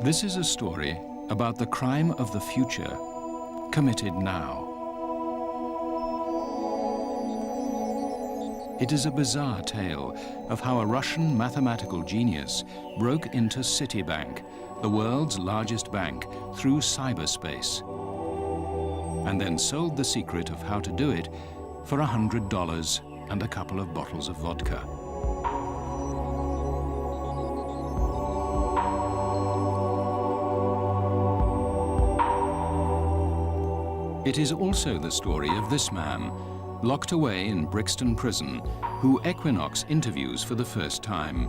This is a story about the crime of the future, committed now. It is a bizarre tale of how a Russian mathematical genius broke into Citibank, the world's largest bank, through cyberspace, and then sold the secret of how to do it for $100 and a couple of bottles of vodka. It is also the story of this man, locked away in Brixton Prison, who Equinox interviews for the first time.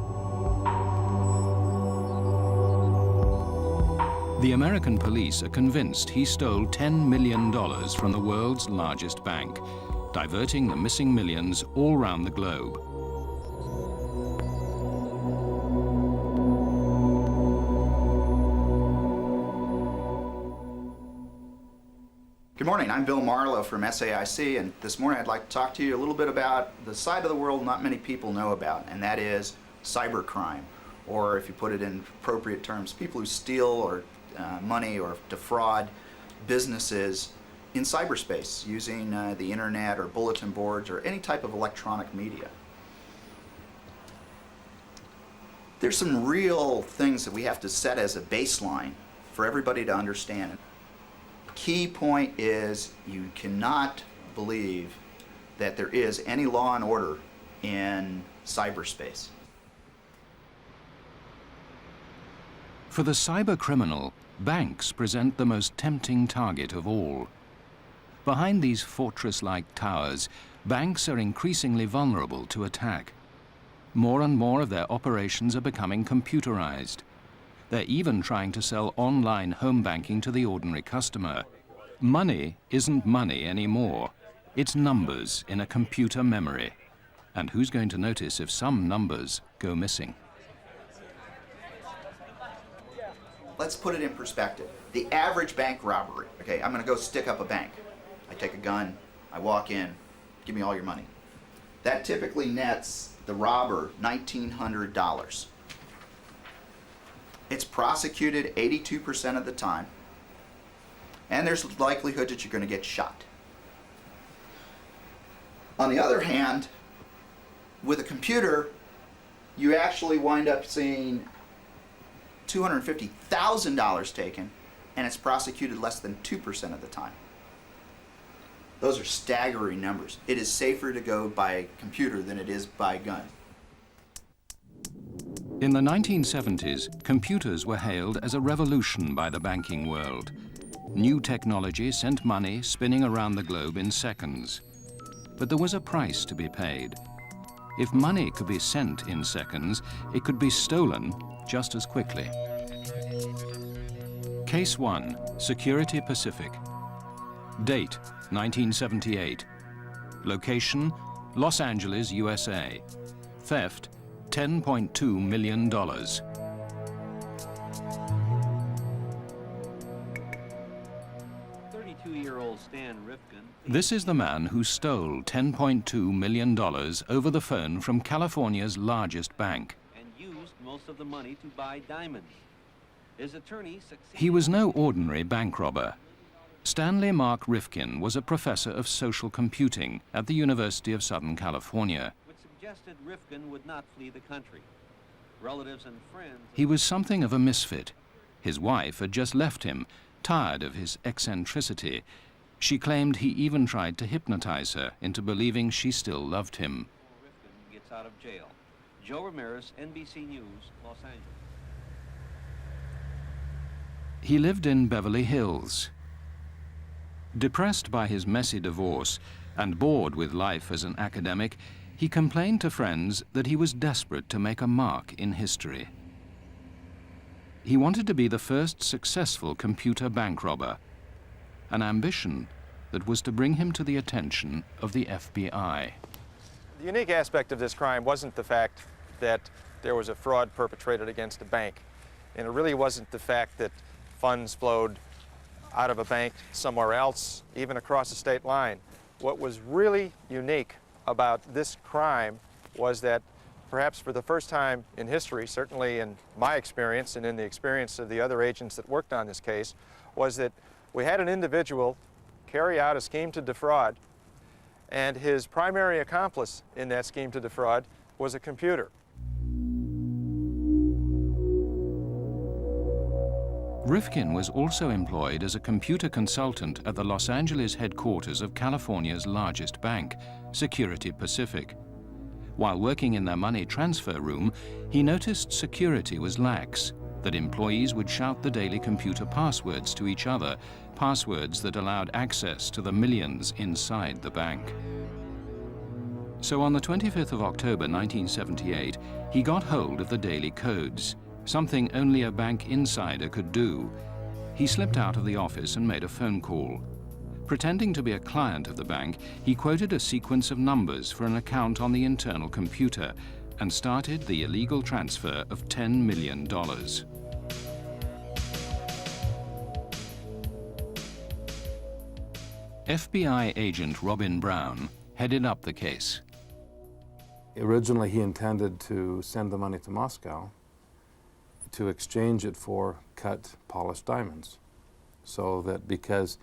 The American police are convinced he stole $10 million from the world's largest bank, diverting the missing millions all around the globe. Good morning, I'm Bill Marlowe from SAIC, and this morning I'd like to talk to you a little bit about the side of the world not many people know about, and that is cybercrime, or if you put it in appropriate terms, people who steal or money or defraud businesses in cyberspace using the internet or bulletin boards or any type of electronic media. There's some real things that we have to set as a baseline for everybody to understand. Key point is you cannot believe that there is any law and order in cyberspace. For the cyber criminal, banks present the most tempting target of all. Behind these fortress-like towers, banks are increasingly vulnerable to attack. More and more of their operations are becoming computerized. They're even trying to sell online home banking to the ordinary customer. Money isn't money anymore. It's numbers in a computer memory. And who's going to notice if some numbers go missing? Let's put it in perspective. The average bank robbery, okay, I'm gonna go stick up a bank. I take a gun, I walk in, give me all your money. That typically nets the robber $1,900. It's prosecuted 82% of the time, and there's a likelihood that you're going to get shot. On the other hand, with a computer, you actually wind up seeing $250,000 taken, and it's prosecuted less than 2% of the time. Those are staggering numbers. It is safer to go by computer than it is by gun. In the 1970s, computers were hailed as a revolution by the banking world. New technology sent money spinning around the globe in seconds. But there was a price to be paid. If money could be sent in seconds, it could be stolen just as quickly. Case 1, Security Pacific. Date, 1978. Location, Los Angeles, USA. Theft, $10.2 million. 32-year-old Stan Rifkin. This is the man who stole $10.2 million over the phone from California's largest bank. And used most of the money to buy diamonds. His attorney succeeded. He was no ordinary bank robber. Stanley Mark Rifkin was a professor of social computing at the University of Southern California. Suggested Rifkin would not flee the country. Relatives and friends. He was something of a misfit. His wife had just left him, tired of his eccentricity. She claimed he even tried to hypnotize her into believing she still loved him. Rifkin gets out of jail. Joe Ramirez, NBC News, Los Angeles. He lived in Beverly Hills. Depressed by his messy divorce and bored with life as an academic, he complained to friends that he was desperate to make a mark in history. He wanted to be the first successful computer bank robber, an ambition that was to bring him to the attention of the FBI. The unique aspect of this crime wasn't the fact that there was a fraud perpetrated against a bank, and it really wasn't the fact that funds flowed out of a bank somewhere else, even across a state line. What was really unique about this crime was that perhaps for the first time in history, certainly in my experience and in the experience of the other agents that worked on this case, was that we had an individual carry out a scheme to defraud, and his primary accomplice in that scheme to defraud was a computer. Rifkin was also employed as a computer consultant at the Los Angeles headquarters of California's largest bank, Security Pacific. While working in their money transfer room, he noticed security was lax, that employees would shout the daily computer passwords to each other, passwords that allowed access to the millions inside the bank. So on the 25th of October 1978, he got hold of the daily codes, something only a bank insider could do. He slipped out of the office and made a phone call. Pretending to be a client of the bank, he quoted a sequence of numbers for an account on the internal computer and started the illegal transfer of $10 million. FBI agent Robin Brown headed up the case. Originally, he intended to send the money to Moscow to exchange it for cut polished diamonds, so that because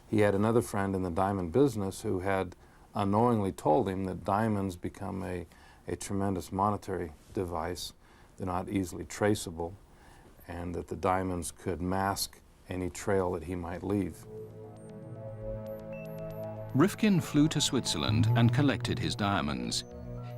he had another friend in the diamond business who had unknowingly told him that diamonds become a tremendous monetary device. They're not easily traceable, and that the diamonds could mask any trail that he might leave. Rifkin flew to Switzerland and collected his diamonds.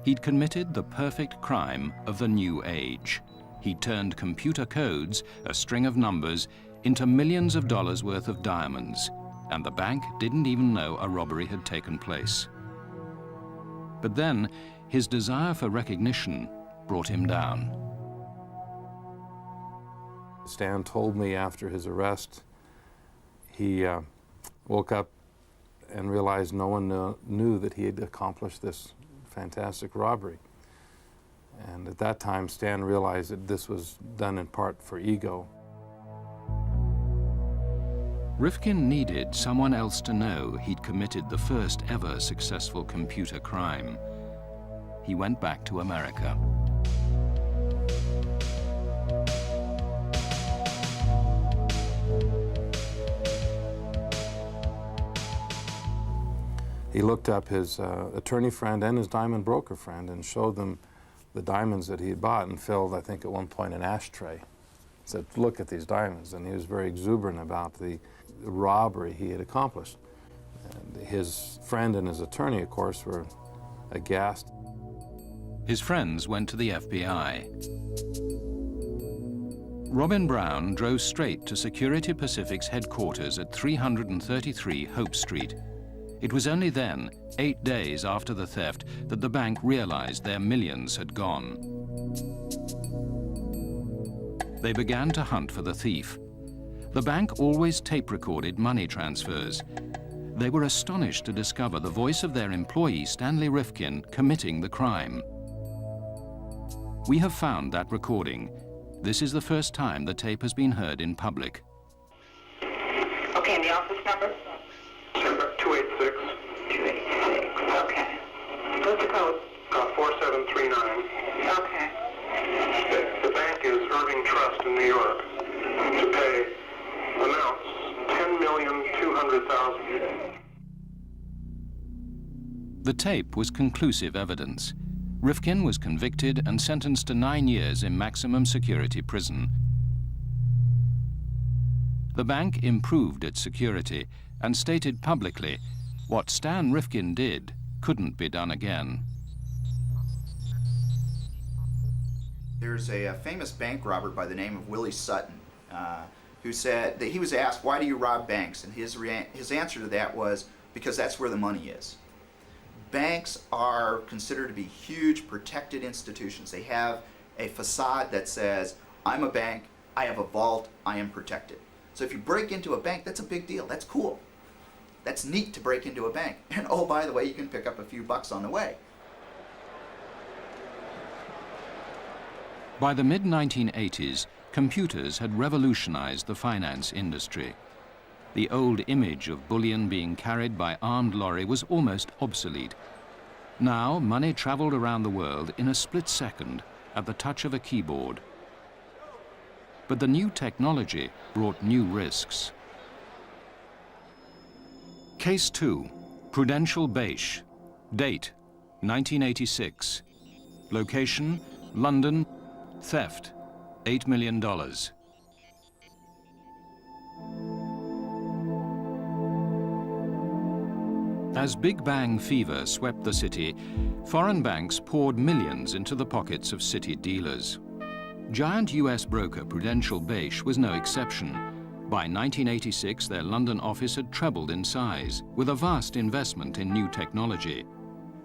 He'd committed the perfect crime of the new age. He turned computer codes, a string of numbers, into millions of dollars worth of diamonds, and the bank didn't even know a robbery had taken place. But then, his desire for recognition brought him down. Stan told me after his arrest, he woke up and realized no one knew that he had accomplished this fantastic robbery. And at that time, Stan realized that this was done in part for ego. Rifkin needed someone else to know he'd committed the first ever successful computer crime. He went back to America. He looked up his attorney friend and his diamond broker friend and showed them the diamonds that he had bought, and filled, I think at one point, an ashtray. He said, "Look at these diamonds." And he was very exuberant about the robbery he had accomplished. And his friend and his attorney, of course, were aghast. His friends went to the FBI. Robin Brown drove straight to Security Pacific's headquarters at 333 Hope Street. It was only then, 8 days after the theft, that the bank realized their millions had gone. They began to hunt for the thief. The bank always tape-recorded money transfers. They were astonished to discover the voice of their employee, Stanley Rifkin, committing the crime. We have found that recording. This is the first time the tape has been heard in public. Okay, and the office number? 286. 286, okay. What's the code? 4739. Okay. The bank is Irving Trust in New York to pay amounts $10,200,000. The tape was conclusive evidence. Rifkin was convicted and sentenced to 9 years in maximum security prison. The bank improved its security and stated publicly what Stan Rifkin did couldn't be done again. There's a famous bank robber by the name of Willie Sutton who said that he was asked, "Why do you rob banks?" And his answer to that was, "Because that's where the money is." Banks are considered to be huge protected institutions. They have a facade that says, "I'm a bank, I have a vault, I am protected. So if you break into a bank, that's a big deal, that's cool. That's neat to break into a bank. And oh, by the way, you can pick up a few bucks on the way. By the mid-1980s, computers had revolutionized the finance industry. The old image of bullion being carried by armed lorry was almost obsolete. Now, money traveled around the world in a split second at the touch of a keyboard. But the new technology brought new risks. Case 2, Prudential Beige. Date, 1986. Location, London. Theft, $8 million. As Big Bang fever swept the city, foreign banks poured millions into the pockets of city dealers. Giant US broker Prudential Beige was no exception. By 1986, their London office had trebled in size, with a vast investment in new technology.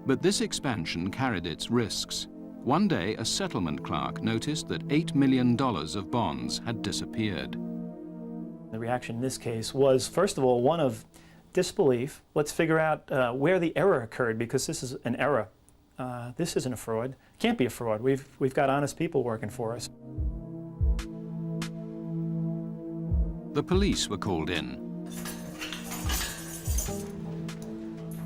But this expansion carried its risks. One day, a settlement clerk noticed that $8 million of bonds had disappeared. The reaction in this case was, first of all, one of disbelief. Let's figure out where the error occurred, because this is an error. This isn't a fraud. Can't be a fraud. We've got honest people working for us. The police were called in.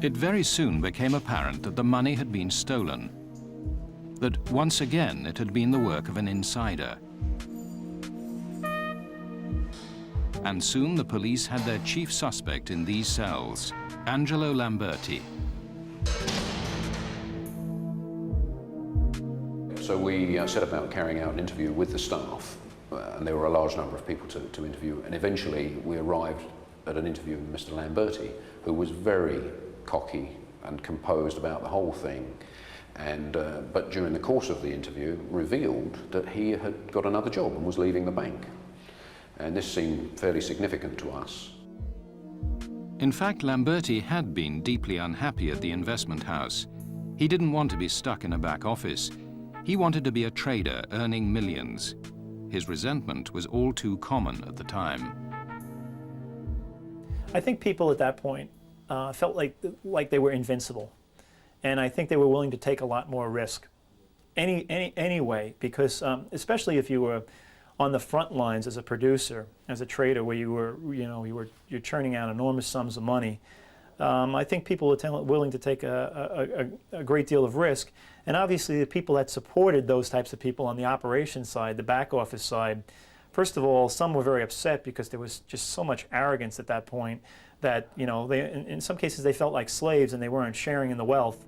It very soon became apparent that the money had been stolen, that once again it had been the work of an insider. And soon the police had their chief suspect in these cells, Angelo Lamberti. So we set about carrying out an interview with the staff, and there were a large number of people to interview, and eventually we arrived at an interview with Mr. Lamberti, who was very cocky and composed about the whole thing, and but during the course of the interview revealed that he had got another job and was leaving the bank. And this seemed fairly significant to us. In fact, Lamberti had been deeply unhappy at the investment house. He didn't want to be stuck in a back office. He wanted to be a trader earning millions. His resentment was all too common at the time. I think people at that point felt like they were invincible. And I think they were willing to take a lot more risk. Anyway, because especially if you were on the front lines as a producer, as a trader, where you're churning out enormous sums of money, I think people were willing to take a great deal of risk. And obviously the people that supported those types of people on the operations side, the back office side, first of all, some were very upset because there was just so much arrogance at that point that, in some cases they felt like slaves and they weren't sharing in the wealth.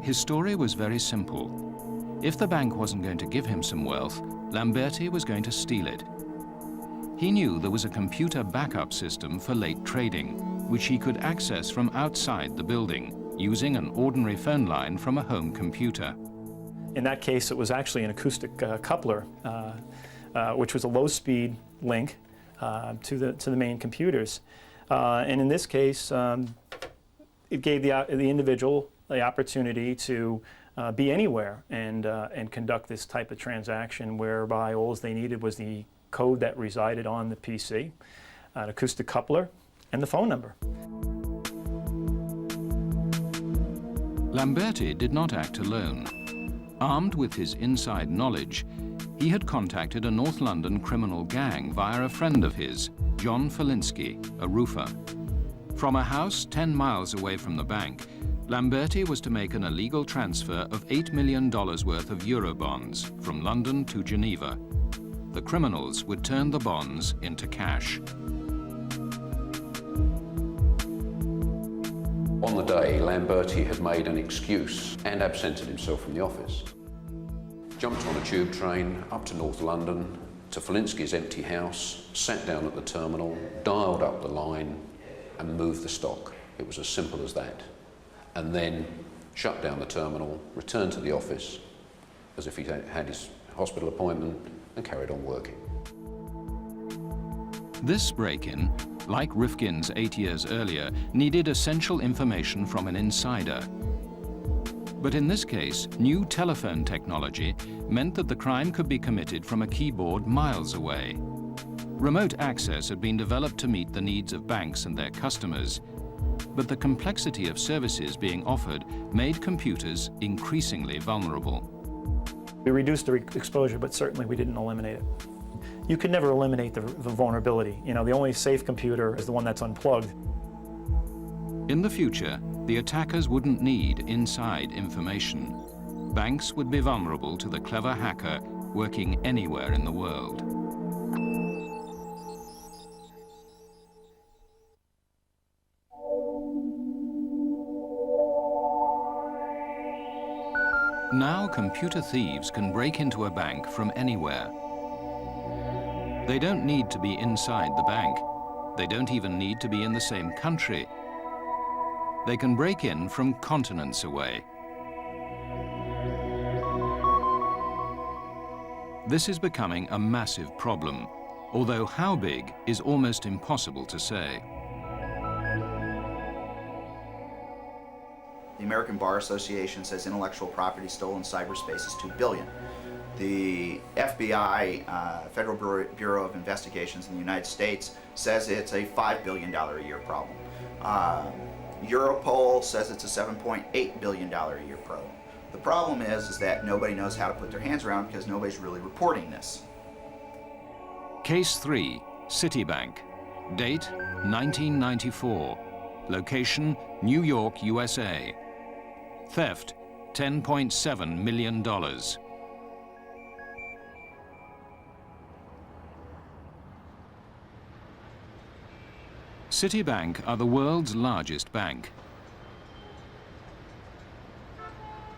His story was very simple. If the bank wasn't going to give him some wealth, Lamberti was going to steal it. He knew there was a computer backup system for late trading, which he could access from outside the building, using an ordinary phone line from a home computer. In that case, it was actually an acoustic coupler, which was a low-speed link to the main computers. And in this case, it gave the individual the opportunity to be anywhere and conduct this type of transaction, whereby all they needed was the code that resided on the PC, an acoustic coupler, and the phone number. Lamberti did not act alone. Armed with his inside knowledge, he had contacted a North London criminal gang via a friend of his, John Falinsky, a roofer. From a house 10 miles away from the bank, Lamberti was to make an illegal transfer of $8 million worth of Eurobonds from London to Geneva. The criminals would turn the bonds into cash. On the day, Lamberti had made an excuse and absented himself from the office. Jumped on a tube train up to North London, to Falinsky's empty house, sat down at the terminal, dialed up the line and moved the stock. It was as simple as that. And then shut down the terminal, returned to the office as if he had his hospital appointment and carried on working. This break-in, like Rifkin's 8 years earlier, needed essential information from an insider. But in this case, new telephone technology meant that the crime could be committed from a keyboard miles away. Remote access had been developed to meet the needs of banks and their customers, but the complexity of services being offered made computers increasingly vulnerable. We reduced the exposure, but certainly we didn't eliminate it. You can never eliminate the vulnerability. You know, the only safe computer is the one that's unplugged. In the future, the attackers wouldn't need inside information. Banks would be vulnerable to the clever hacker working anywhere in the world. Now computer thieves can break into a bank from anywhere. They don't need to be inside the bank. They don't even need to be in the same country. They can break in from continents away. This is becoming a massive problem, although how big is almost impossible to say. The American Bar Association says intellectual property stolen in cyberspace is $2 billion. The FBI, Federal Bureau of Investigations in the United States, says it's a $5 billion a year problem. Europol says it's a $7.8 billion a year problem. The problem is that nobody knows how to put their hands around it because nobody's really reporting this. Case 3, Citibank. Date, 1994. Location, New York, USA. Theft, $10.7 million. Citibank are the world's largest bank.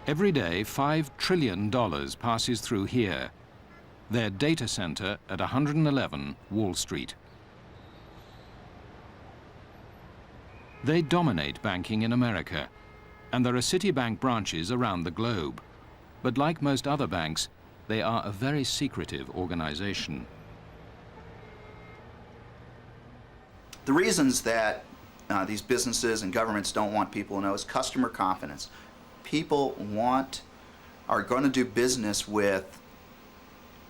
Every day, $5 trillion passes through here, their data center at 111 Wall Street. They dominate banking in America, and there are Citibank branches around the globe. But like most other banks, they are a very secretive organization. The reasons that these businesses and governments don't want people to know is customer confidence. People are going to do business with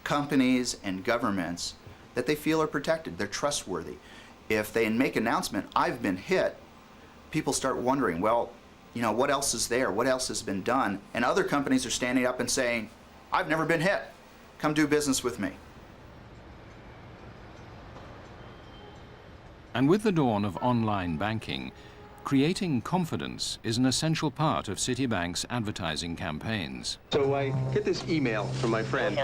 companies and governments that they feel are protected. They're trustworthy. If they make an announcement, I've been hit, people start wondering, well, you know, what else is there? What else has been done? And other companies are standing up and saying, I've never been hit. Come do business with me. And with the dawn of online banking, creating confidence is an essential part of Citibank's advertising campaigns. So I get this email from my friend.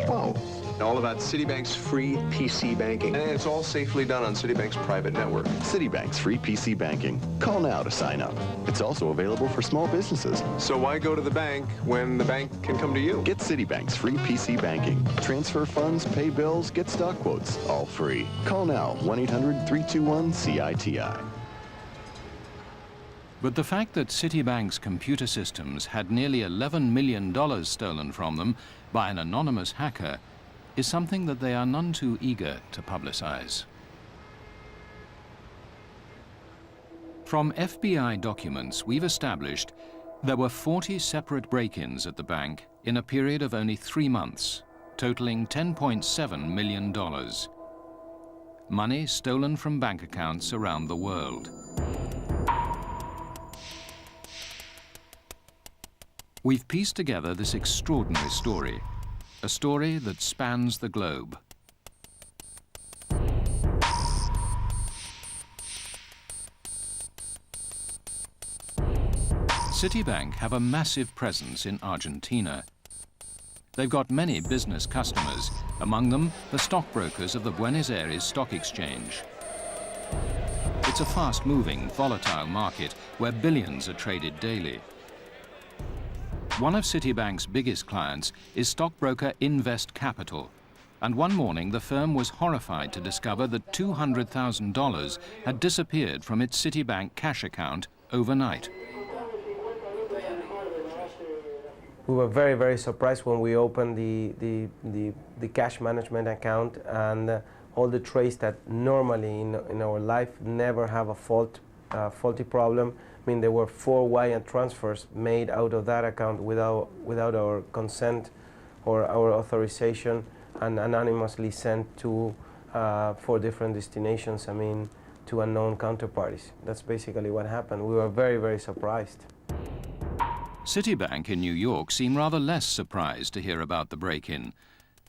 Oh, all about Citibank's free PC banking. And it's all safely done on Citibank's private network. Citibank's free PC banking. Call now to sign up. It's also available for small businesses. So why go to the bank when the bank can come to you? Get Citibank's free PC banking. Transfer funds, pay bills, get stock quotes, all free. Call now, 1-800-321-CITI. But the fact that Citibank's computer systems had nearly $11 million stolen from them by an anonymous hacker is something that they are none too eager to publicize. From FBI documents, we've established there were 40 separate break-ins at the bank in a period of only 3 months, totaling $10.7 million. Money stolen from bank accounts around the world. We've pieced together this extraordinary story, a story that spans the globe. Citibank have a massive presence in Argentina. They've got many business customers, among them the stockbrokers of the Buenos Aires Stock Exchange. It's a fast-moving, volatile market where billions are traded daily. One of Citibank's biggest clients is stockbroker Invest Capital, and one morning the firm was horrified to discover that $200,000 had disappeared from its Citibank cash account overnight. We were very, very surprised when we opened the cash management account, and all the trades that normally in our life never have a faulty problem I mean, there were 4 wire transfers made out of that account without our consent or our authorization, and anonymously sent to 4 different destinations, I mean, to unknown counterparties. That's basically what happened. We were very, very surprised. Citibank in New York seemed rather less surprised to hear about the break-in.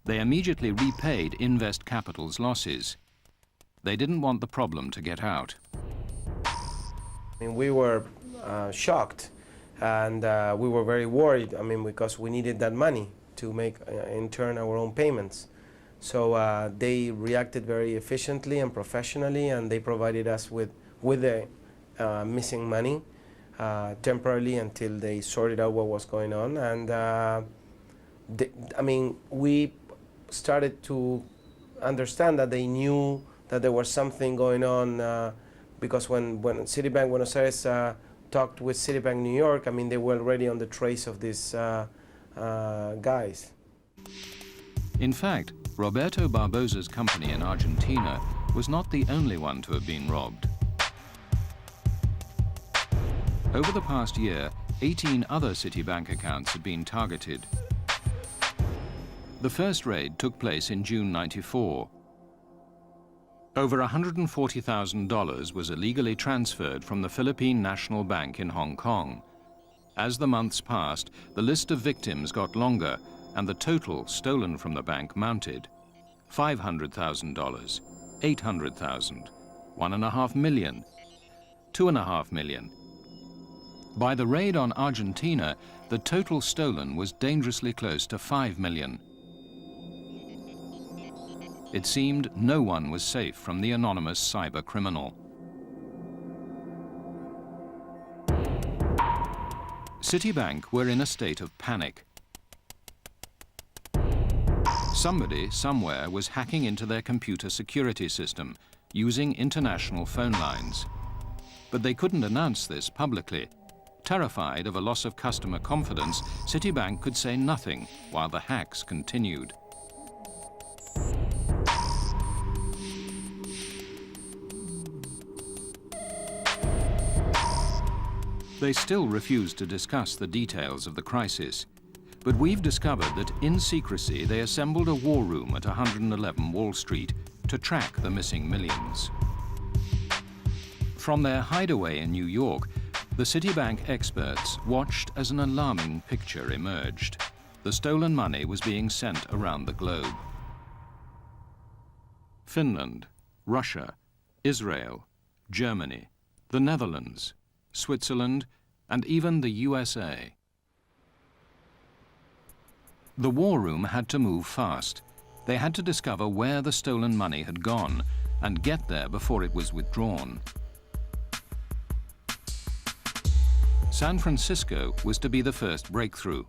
They immediately repaid Invest Capital's losses. They didn't want the problem to get out. I mean, we were shocked, and we were very worried, I mean, because we needed that money to make, in turn, our own payments. So they reacted very efficiently and professionally, and they provided us with the missing money temporarily until they sorted out what was going on. And I mean, we started to understand that they knew that there was something going on, because when Citibank Buenos Aires talked with Citibank New York, I mean, they were already on the trace of these guys. In fact, Roberto Barbosa's company in Argentina was not the only one to have been robbed. Over the past year, 18 other Citibank accounts had been targeted. The first raid took place in June '94. Over $140,000 was illegally transferred from the Philippine National Bank in Hong Kong. As the months passed, the list of victims got longer, and the total stolen from the bank mounted. $500,000, $800,000, $1.5 million, $2.5 million. By the raid on Argentina, the total stolen was dangerously close to $5 million. It seemed no one was safe from the anonymous cyber criminal. Citibank were in a state of panic. Somebody, somewhere, was hacking into their computer security system, using international phone lines. But they couldn't announce this publicly. Terrified of a loss of customer confidence, Citibank could say nothing while the hacks continued. They still refused to discuss the details of the crisis. But we've discovered that in secrecy they assembled a war room at 111 Wall Street to track the missing millions. From their hideaway in New York, the Citibank experts watched as an alarming picture emerged. The stolen money was being sent around the globe. Finland, Russia, Israel, Germany, the Netherlands, Switzerland, and even the USA. The war room had to move fast. They had to discover where the stolen money had gone and get there before it was withdrawn. San Francisco was to be the first breakthrough.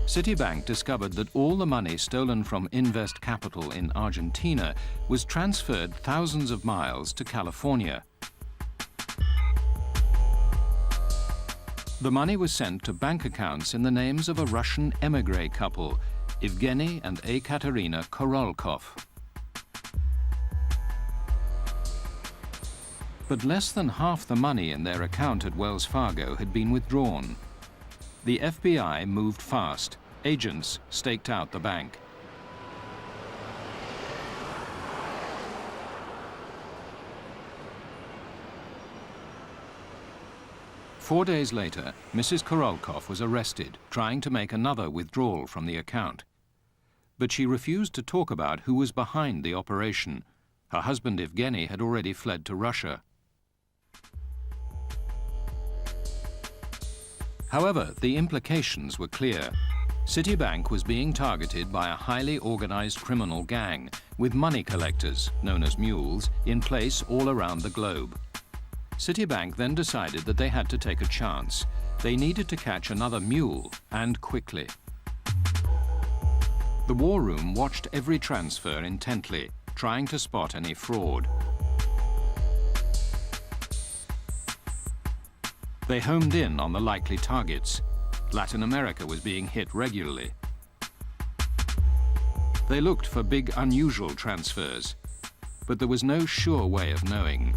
Citibank discovered that all the money stolen from Invest Capital in Argentina was transferred thousands of miles to California. The money was sent to bank accounts in the names of a Russian emigre couple, Evgeny and Ekaterina Korolkov. But less than half the money in their account at Wells Fargo had been withdrawn. The FBI moved fast. Agents staked out the bank. Four days later, Mrs. Korolkov was arrested, trying to make another withdrawal from the account. But she refused to talk about who was behind the operation. Her husband Evgeny had already fled to Russia. However, the implications were clear. Citibank was being targeted by a highly organized criminal gang with money collectors, known as mules, in place all around the globe. Citibank then decided that they had to take a chance. They needed to catch another mule, and quickly. The war room watched every transfer intently, trying to spot any fraud. They homed in on the likely targets. Latin America was being hit regularly. They looked for big, unusual transfers, but there was no sure way of knowing.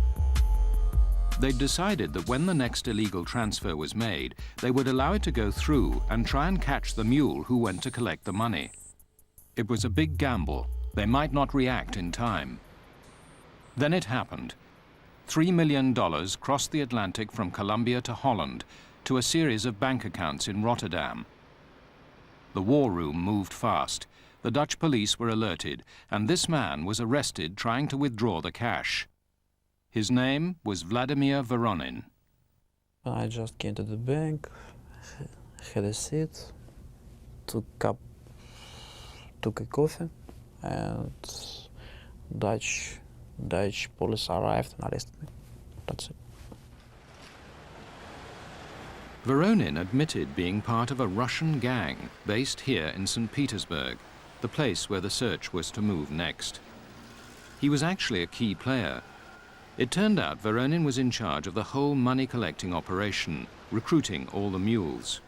They'd decided that when the next illegal transfer was made, they would allow it to go through and try and catch the mule who went to collect the money. It was a big gamble. They might not react in time. Then it happened. $3 million crossed the Atlantic from Colombia to Holland to a series of bank accounts in Rotterdam. The war room moved fast. The Dutch police were alerted, and this man was arrested trying to withdraw the cash. His name was Vladimir Voronin. I just came to the bank, had a seat, took a coffee, and Dutch police arrived and arrested me. That's it. Voronin admitted being part of a Russian gang based here in St. Petersburg, the place where the search was to move next. He was actually a key player. It turned out Voronin was in charge of the whole money-collecting operation, recruiting all the mules.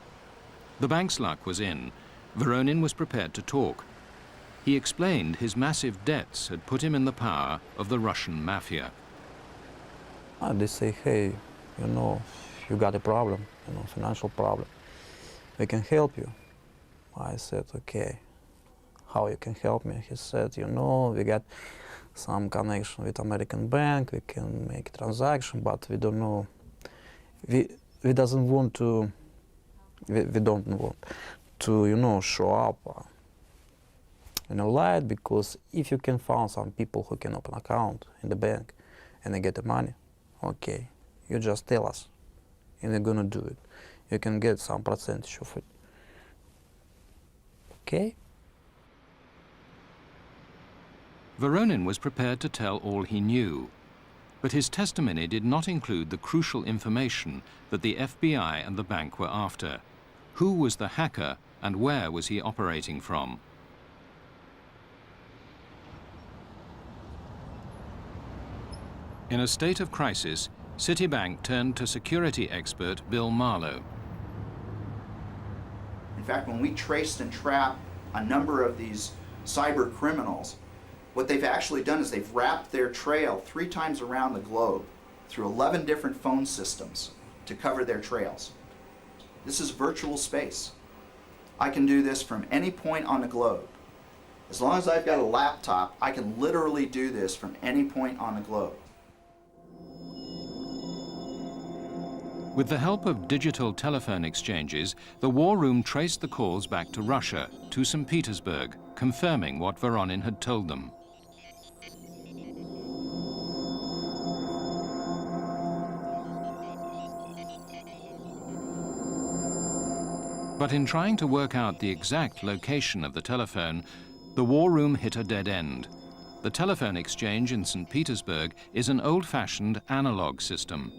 The bank's luck was in. Voronin was prepared to talk. He explained his massive debts had put him in the power of the Russian mafia. They say, hey, you got a problem, financial problem. We can help you. I said, okay, how you can help me? He said, we got some connection with American bank, we can make transaction, but we don't know. We don't want to, show up in a light, because if you can find some people who can open account in the bank and they get the money, okay, you just tell us, and we're gonna do it. You can get some percentage of it. Okay? Voronin was prepared to tell all he knew, but his testimony did not include the crucial information that the FBI and the bank were after. Who was the hacker and where was he operating from? In a state of crisis, Citibank turned to security expert Bill Marlow. In fact, when we traced and trapped a number of these cyber criminals, what they've actually done is they've wrapped their trail 3 times around the globe through 11 different phone systems to cover their trails. This is virtual space. I can do this from any point on the globe. As long as I've got a laptop, I can literally do this from any point on the globe. With the help of digital telephone exchanges, the war room traced the calls back to Russia, to St. Petersburg, confirming what Voronin had told them. But in trying to work out the exact location of the telephone, the war room hit a dead end. The telephone exchange in St. Petersburg is an old-fashioned analog system.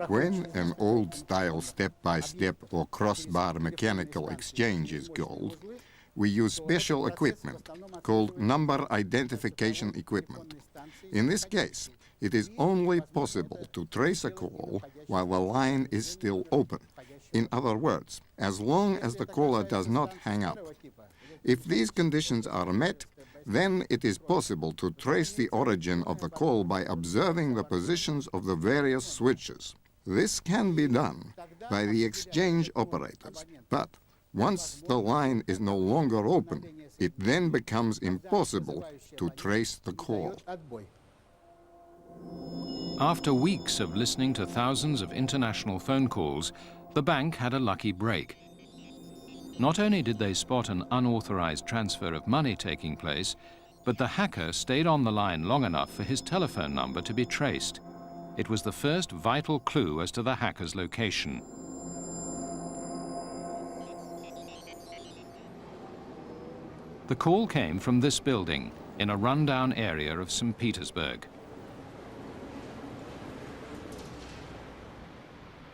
When an old-style step-by-step or crossbar mechanical exchange is called, we use special equipment called number identification equipment. In this case, it is only possible to trace a call while the line is still open. In other words, as long as the caller does not hang up. If these conditions are met, then it is possible to trace the origin of the call by observing the positions of the various switches. This can be done by the exchange operators, but once the line is no longer open, it then becomes impossible to trace the call. After weeks of listening to thousands of international phone calls, the bank had a lucky break. Not only did they spot an unauthorized transfer of money taking place, but the hacker stayed on the line long enough for his telephone number to be traced. It was the first vital clue as to the hacker's location. The call came from this building, in a rundown area of St. Petersburg.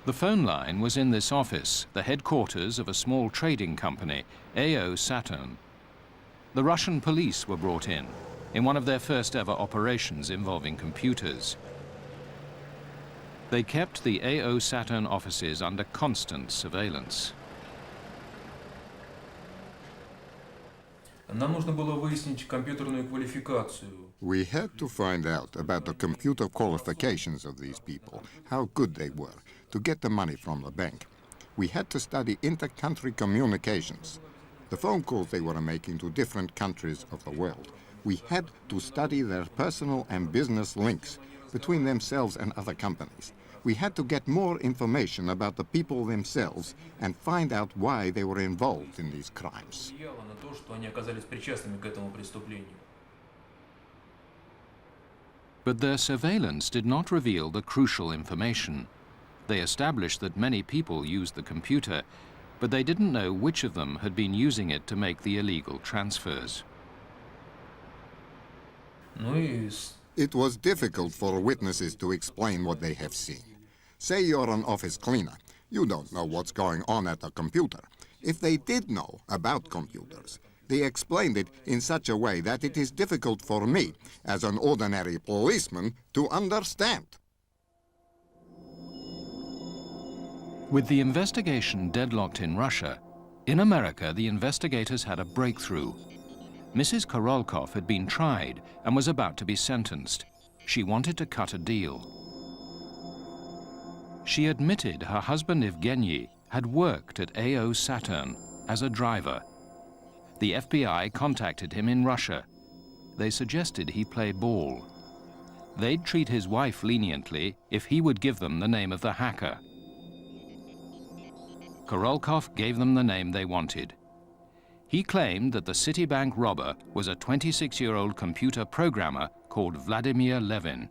The phone line was in this office, the headquarters of a small trading company, AO Saturn. The Russian police were brought in one of their first ever operations involving computers. They kept the AO Saturn offices under constant surveillance. Нам нужно было выяснить компьютерную квалификацию. We had to find out about the computer qualifications of these people, how good they were, to get the money from the bank. We had to study inter-country communications, the phone calls they were making to different countries of the world. We had to study their personal and business links between themselves and other companies. We had to get more information about the people themselves and find out why they were involved in these crimes. But their surveillance did not reveal the crucial information. They established that many people used the computer, but they didn't know which of them had been using it to make the illegal transfers. It was difficult for witnesses to explain what they have seen. Say you're an office cleaner. You don't know what's going on at a computer. If they did know about computers, they explained it in such a way that it is difficult for me, as an ordinary policeman, to understand. With the investigation deadlocked in Russia, in America the investigators had a breakthrough. Mrs. Korolkov had been tried and was about to be sentenced. She wanted to cut a deal. She admitted her husband Evgeny had worked at AO Saturn as a driver. The FBI contacted him in Russia. They suggested he play ball. They'd treat his wife leniently if he would give them the name of the hacker. Korolkov gave them the name they wanted. He claimed that the Citibank robber was a 26-year-old computer programmer called Vladimir Levin.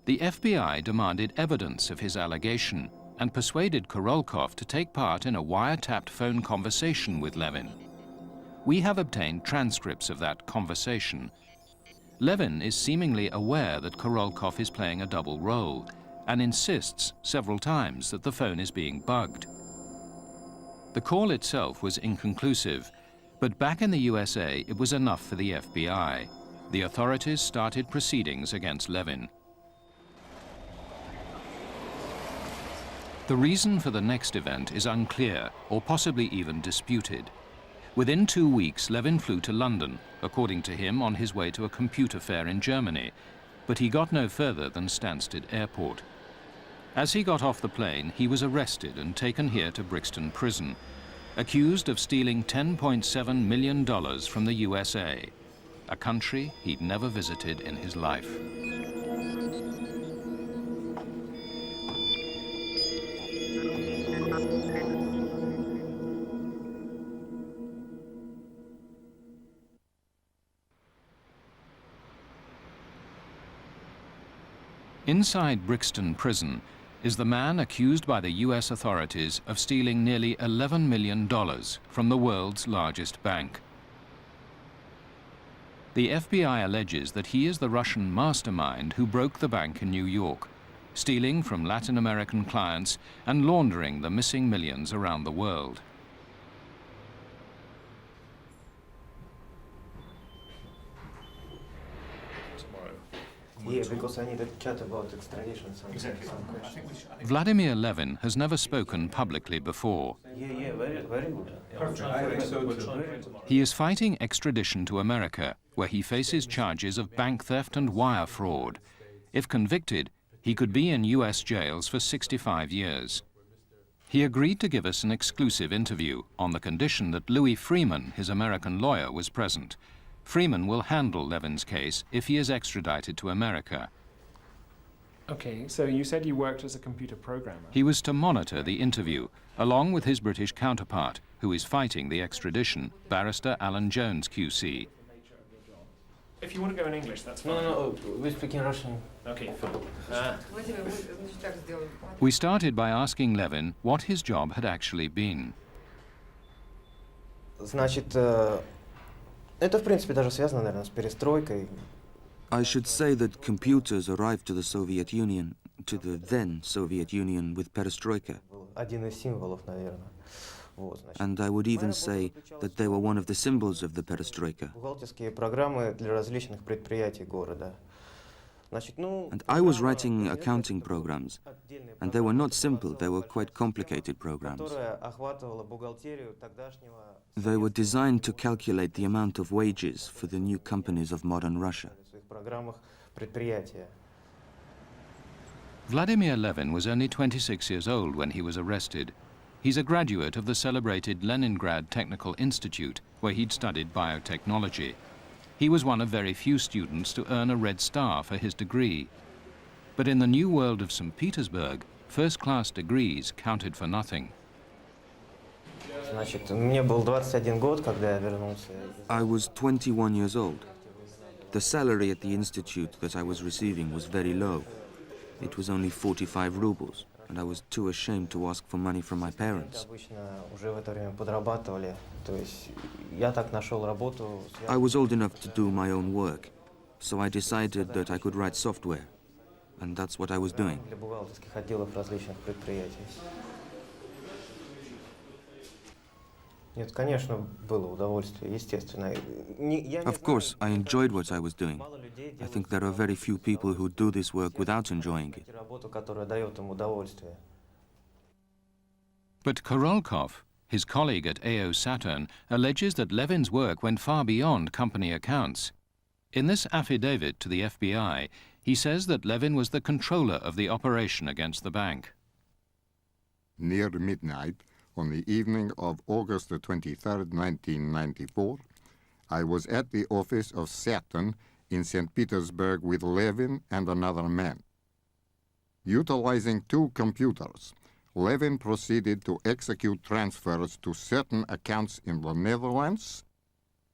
The FBI demanded evidence of his allegation and persuaded Korolkov to take part in a wiretapped phone conversation with Levin. We have obtained transcripts of that conversation. Levin is seemingly aware that Korolkov is playing a double role and insists several times that the phone is being bugged. The call itself was inconclusive, but back in the USA it was enough for the FBI. The authorities started proceedings against Levin. The reason for the next event is unclear or possibly even disputed. Within 2 weeks, Levin flew to London, according to him on his way to a computer fair in Germany, but he got no further than Stansted Airport. As he got off the plane, he was arrested and taken here to Brixton Prison, accused of stealing $10.7 million from the USA, a country he'd never visited in his life. Inside Brixton Prison is the man accused by the US authorities of stealing nearly $11 million from the world's largest bank. The FBI alleges that he is the Russian mastermind who broke the bank in New York, stealing from Latin American clients and laundering the missing millions around the world. Yeah, because I need to chat about extradition. Vladimir Levin has never spoken publicly before. Yeah, very good. He is fighting extradition to America, where he faces charges of bank theft and wire fraud. If convicted, he could be in US jails for 65 years. He agreed to give us an exclusive interview on the condition that Louis Freeman, his American lawyer, was present. Freeman will handle Levin's case if he is extradited to America. Okay, so you said you worked as a computer programmer. He was to monitor the interview, along with his British counterpart, who is fighting the extradition, Barrister Alan Jones QC. If you want to go in English, that's fine. No, we speak in Russian. Okay, fine. We started by asking Levin what his job had actually been. Значит, это, в принципе, даже связано, наверное, с перестройкой. I should say that computers arrived to the Soviet Union, to the then Soviet Union, with perestroika. Один из символов, наверное. And I would even say that they were one of the symbols of the perestroika. Бухгалтерские программы для различных предприятий города. And I was writing accounting programs, and they were not simple, they were quite complicated programs. They were designed to calculate the amount of wages for the new companies of modern Russia. Vladimir Levin was only 26 years old when he was arrested. He's a graduate of the celebrated Leningrad Technical Institute, where he'd studied biotechnology. He was one of very few students to earn a Red Star for his degree. But in the new world of St. Petersburg, first-class degrees counted for nothing. I was 21 years old. The salary at the institute that I was receiving was very low. It was only 45 rubles, and I was too ashamed to ask for money from my parents. I was old enough to do my own work, so I decided that I could write software, and that's what I was doing. Of course, I enjoyed what I was doing. I think there are very few people who do this work without enjoying it. But Korolkov, his colleague at AO Saturn, alleges that Levin's work went far beyond company accounts. In this affidavit to the FBI, he says that Levin was the controller of the operation against the bank. Near midnight, on the evening of August the 23rd, 1994, I was at the office of Saturn in St. Petersburg with Levin and another man. Utilizing two computers, Levin proceeded to execute transfers to certain accounts in the Netherlands,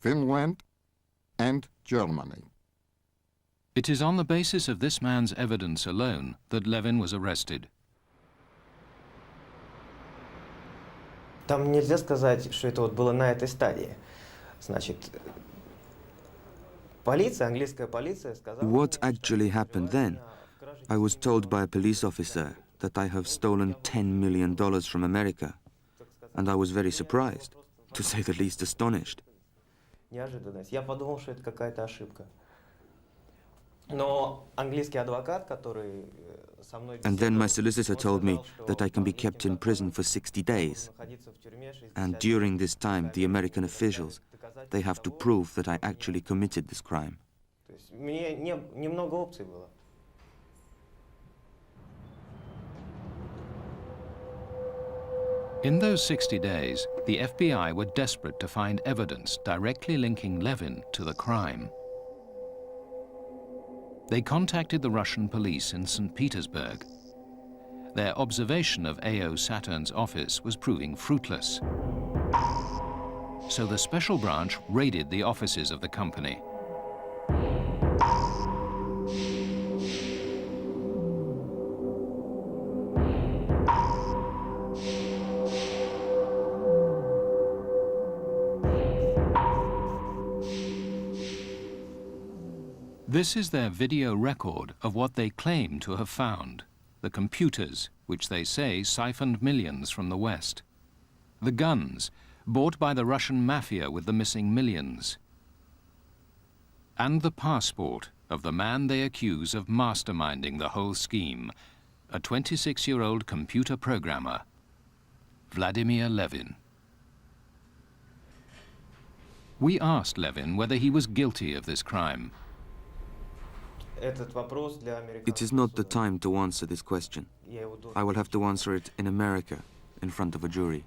Finland, and Germany. It is on the basis of this man's evidence alone that Levin was arrested. Там нельзя сказать, что это вот было на этой стадии. Значит, полиция, английская полиция сказала... What actually happened then? I was told by a police officer that I have stolen $10 million from America, and I was very surprised, to say the least astonished. Неожиданность. Я подумал, что это какая-то ошибка. Но английский адвокат, который... And then my solicitor told me that I can be kept in prison for 60 days. And during this time, the American officials, they have to prove that I actually committed this crime. In those 60 days, the FBI were desperate to find evidence directly linking Levin to the crime. They contacted the Russian police in St. Petersburg. Their observation of AO Saturn's office was proving fruitless. So the special branch raided the offices of the company. This is their video record of what they claim to have found, the computers, which they say siphoned millions from the West, the guns, bought by the Russian mafia with the missing millions, and the passport of the man they accuse of masterminding the whole scheme, a 26-year-old computer programmer, Vladimir Levin. We asked Levin whether he was guilty of this crime. It is not the time to answer this question. I will have to answer it in America, in front of a jury.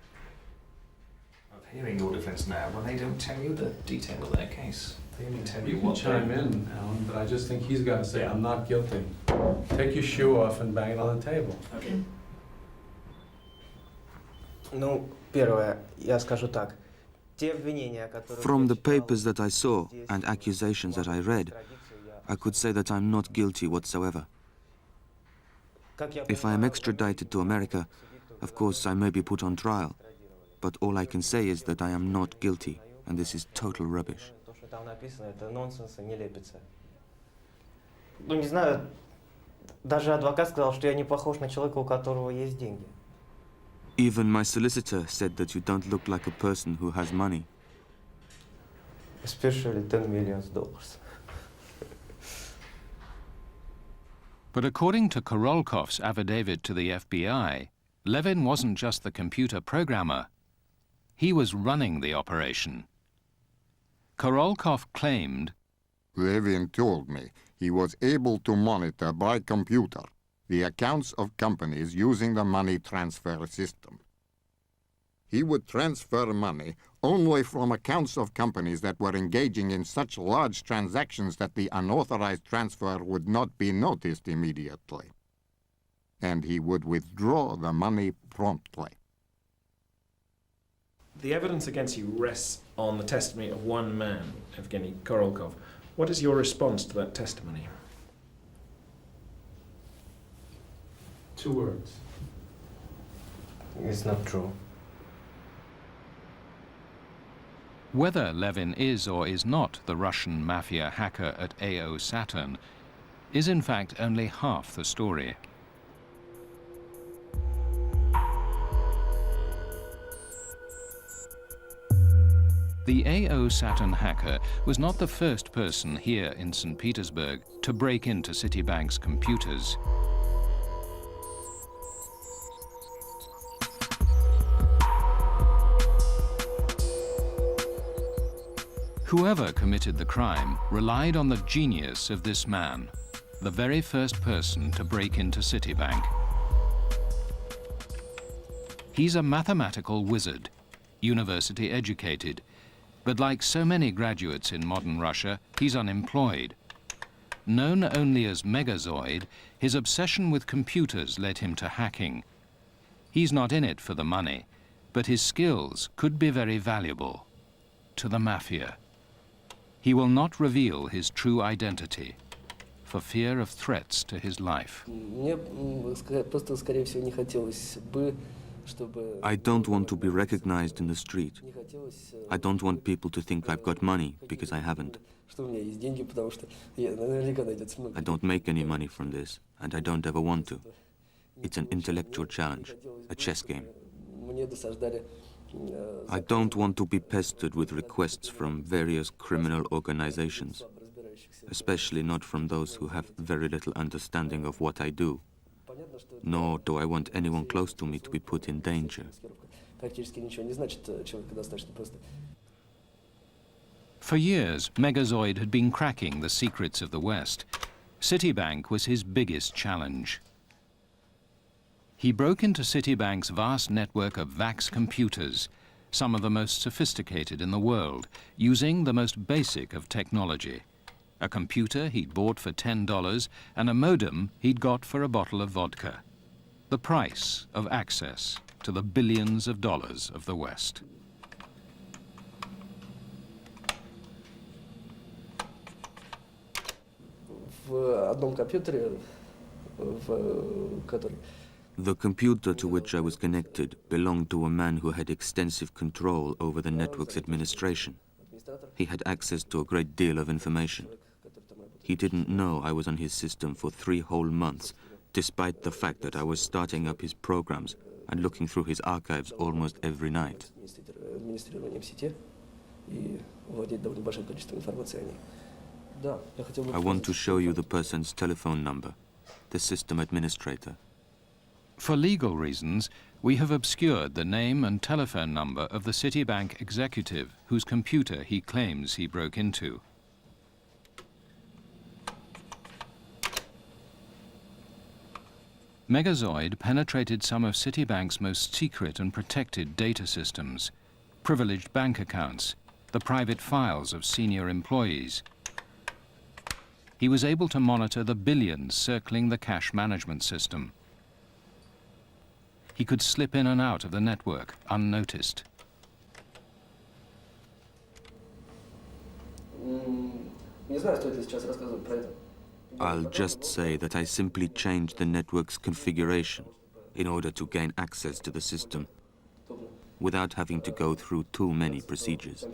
I'm hearing your defense now, when they don't tell you the detail of their case. They only tell you You can what chime in, Alan, but I just think he's got to say, I'm not guilty. Take your shoe off and bang it on the table. Okay. Ну, первое, я скажу так. Те обвинения, которые... From the papers that I saw and accusations that I read, I could say that I'm not guilty whatsoever. If I am extradited to America, of course I may be put on trial, but all I can say is that I am not guilty, and this is total rubbish. То, что там написано, это нонсенс и нелепица. Ну, не знаю, даже адвокат сказал, что я не похож на человека, у которого есть деньги. Even my solicitor said that you don't look like a person who has money. Especially $10 million. But according to Korolkov's affidavit to the FBI, Levin wasn't just the computer programmer. He was running the operation. Korolkov claimed, Levin told me he was able to monitor by computer the accounts of companies using the money transfer system. He would transfer money only from accounts of companies that were engaging in such large transactions that the unauthorized transfer would not be noticed immediately. And he would withdraw the money promptly. The evidence against you rests on the testimony of one man, Evgeny Korolkov. What is your response to that testimony? 2 words. It's not true. whether Levin is or is not the Russian mafia hacker at AO Saturn is in fact only half the story. The AO Saturn hacker was not the first person here in St. Petersburg to break into Citibank's computers. Whoever committed the crime relied on the genius of this man, the very first person to break into Citibank. He's a mathematical wizard, university educated, but like so many graduates in modern Russia, he's unemployed. Known only as Megazoid, his obsession with computers led him to hacking. He's not in it for the money, but his skills could be very valuable to the mafia. He will not reveal his true identity for fear of threats to his life. I don't want to be recognized in the street. I don't want people to think I've got money, because I haven't. I don't make any money from this, and I don't ever want to. It's an intellectual challenge, a chess game. I don't want to be pestered with requests from various criminal organizations, especially not from those who have very little understanding of what I do. Nor do I want anyone close to me to be put in danger. For years, Megazoid had been cracking the secrets of the West. Citibank was his biggest challenge. He broke into Citibank's vast network of VAX computers, some of the most sophisticated in the world, using the most basic of technology. A computer he'd bought for $10 and a modem he'd got for a bottle of vodka. The price of access to the billions of dollars of the West. The computer to which I was connected belonged to a man who had extensive control over the network's administration. He had access to a great deal of information. He didn't know I was on his system for 3 whole months, despite the fact that I was starting up his programs and looking through his archives almost every night. I want to show you the person's telephone number, the system administrator. For legal reasons, we have obscured the name and telephone number of the Citibank executive whose computer he claims he broke into. Megazoid penetrated some of Citibank's most secret and protected data systems, privileged bank accounts, the private files of senior employees. He was able to monitor the billions circling the cash management system. He could slip in and out of the network unnoticed. I'll just say that I simply changed the network's configuration in order to gain access to the system without having to go through too many procedures.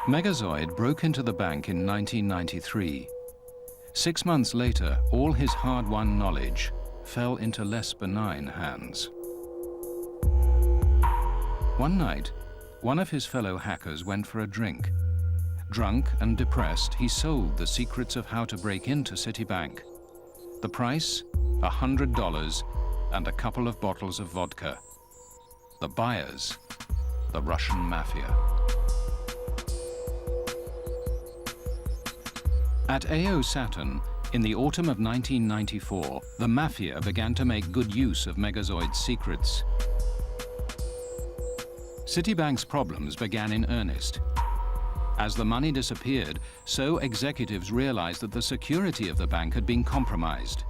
Megazoid broke into the bank in 1993. 6 months later, all his hard-won knowledge fell into less benign hands. One night, one of his fellow hackers went for a drink Drunk and depressed, he sold the secrets of how to break into Citibank. The price, $100 and a couple of bottles of vodka. The buyers, the Russian mafia. At AO Saturn, in the autumn of 1994, the mafia began to make good use of Megazoid's secrets. Citibank's problems began in earnest. As the money disappeared, so executives realized that the security of the bank had been compromised.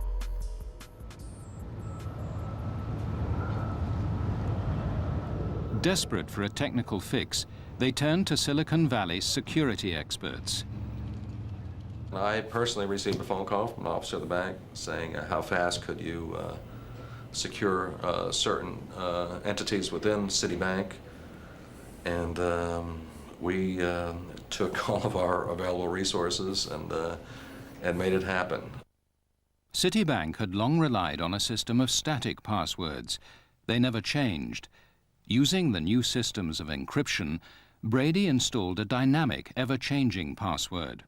Desperate for a technical fix, they turned to Silicon Valley's security experts. I personally received a phone call from an officer of the bank saying, how fast could you secure certain entities within Citibank? And we took all of our available resources and made it happen. Citibank had long relied on a system of static passwords. They never changed. Using the new systems of encryption, Brady installed a dynamic, ever-changing password.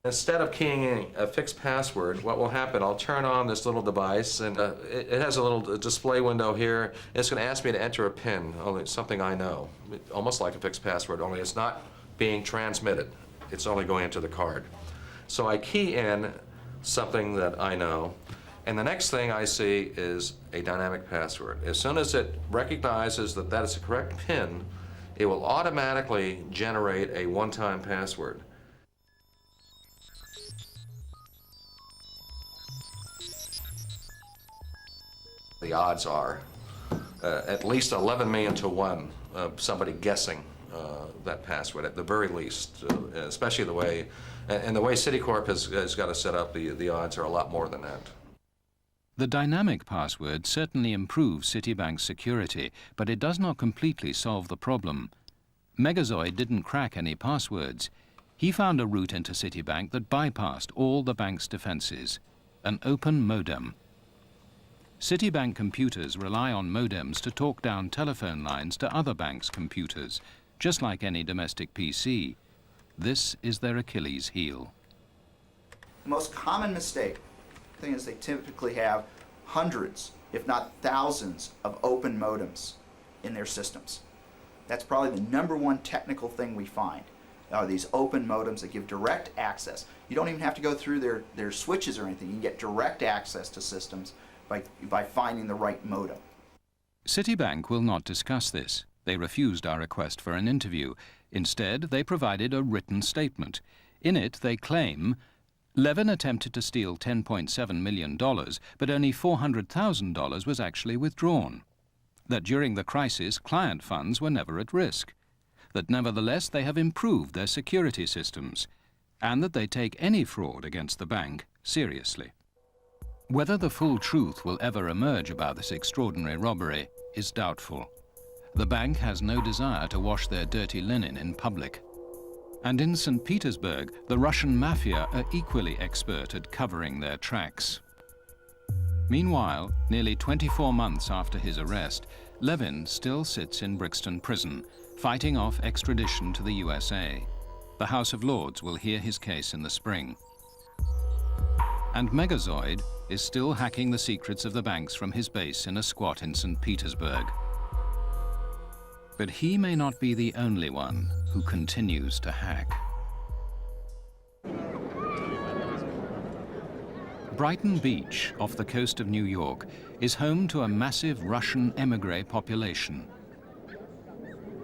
Instead of keying in a fixed password, what will happen, I'll turn on this little device, and it has a little display window here. It's going to ask me to enter a PIN, only something I know, almost like a fixed password, only it's not being transmitted. It's only going into the card. So I key in something that I know, and the next thing I see is a dynamic password. As soon as it recognizes that that is the correct PIN, it will automatically generate a one-time password. The odds are at least 11 million to 1 of somebody guessing that password at the very least, especially the way, and the way Citicorp has got it set up, the odds are a lot more than that. The dynamic password certainly improves Citibank's security, but it does not completely solve the problem. Megazoid didn't crack any passwords. He found a route into Citibank that bypassed all the bank's defenses, an open modem. Citibank computers rely on modems to talk down telephone lines to other banks' computers, just like any domestic PC. This is their Achilles heel. The most common mistake thing is they typically have hundreds, if not thousands, of open modems in their systems. That's probably the #1 technical thing we find, are these open modems that give direct access. You don't even have to go through their switches or anything. You can get direct access to systems by finding the right modem. Citibank will not discuss this. They refused our request for an interview. Instead, they provided a written statement. In it, they claim Levin attempted to steal $10.7 million, but only $400,000 was actually withdrawn. That during the crisis, client funds were never at risk. That nevertheless, they have improved their security systems, and that they take any fraud against the bank seriously. Whether the full truth will ever emerge about this extraordinary robbery is doubtful. The bank has no desire to wash their dirty linen in public. And in St. Petersburg, the Russian mafia are equally expert at covering their tracks. Meanwhile, nearly 24 months after his arrest, Levin still sits in Brixton Prison, fighting off extradition to the USA. The House of Lords will hear his case in the spring. And Megazoid is still hacking the secrets of the banks from his base in a squat in St. Petersburg. But he may not be the only one who continues to hack. Brighton Beach, off the coast of New York, is home to a massive Russian emigre population.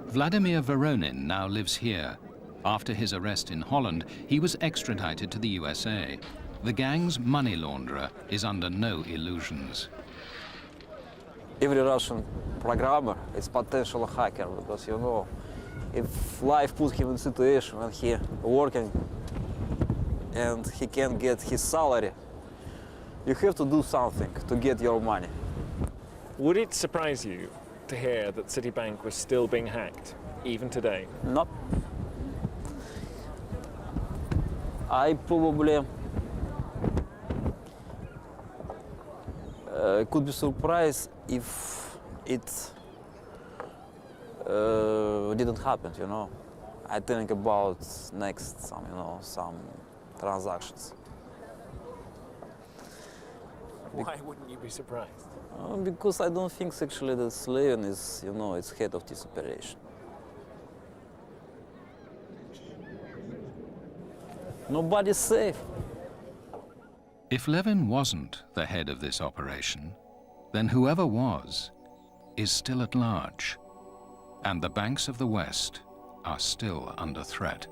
Vladimir Voronin now lives here. After his arrest in Holland, he was extradited to the USA. The gang's money launderer is under no illusions. Every Russian programmer is potential hacker because, you know, if life puts him in a situation when he working and he can't get his salary, you have to do something to get your money. Would it surprise you to hear that Citibank was still being hacked, even today? No. I probably could be surprised if it didn't happen, you know. I think about next some transactions. Why wouldn't you be surprised? Because I don't think actually that Levin is, is head of this operation. Nobody's safe. If Levin wasn't the head of this operation, then whoever was is still at large, and the banks of the West are still under threat.